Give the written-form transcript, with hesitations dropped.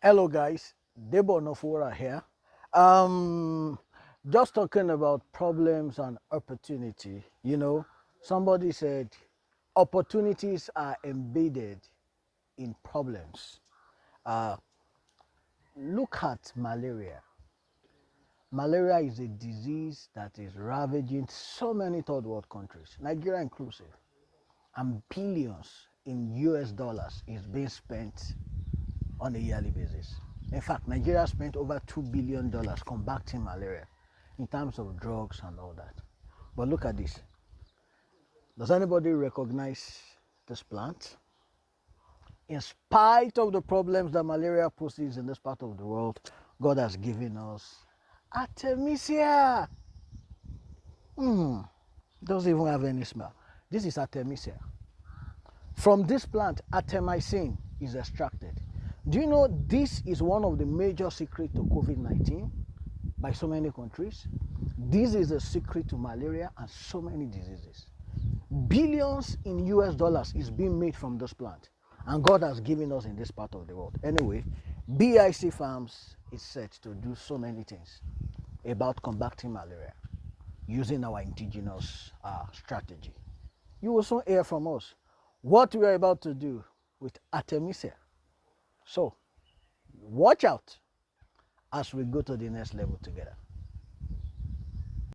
Hello guys, Debo Nofora here. Um, just talking about problems and opportunity. Somebody said opportunities are embedded in problems. Uh, Look at malaria. Malaria is a disease that is ravaging so many third world countries, Nigeria inclusive, and billions in US dollars is being spent on a yearly basis. In fact, Nigeria spent over $2 billion combating malaria in terms of drugs and all that. But look at this. Does anybody recognize this plant? In spite of the problems that malaria poses in this part of the world, God has given us artemisia. Doesn't even have any smell. This is artemisia. From this plant, artemisinin is extracted. Do you know this is one of the major secrets to COVID-19 by so many countries? This is a secret to malaria and so many diseases. Billions in US dollars is being made from this plant, and God has given us in this part of the world. Anyway, BIC Farms is set to do so many things about combating malaria using our indigenous strategy. You will soon hear from us what we are about to do with artemisia. So, watch out as we go to the next level together.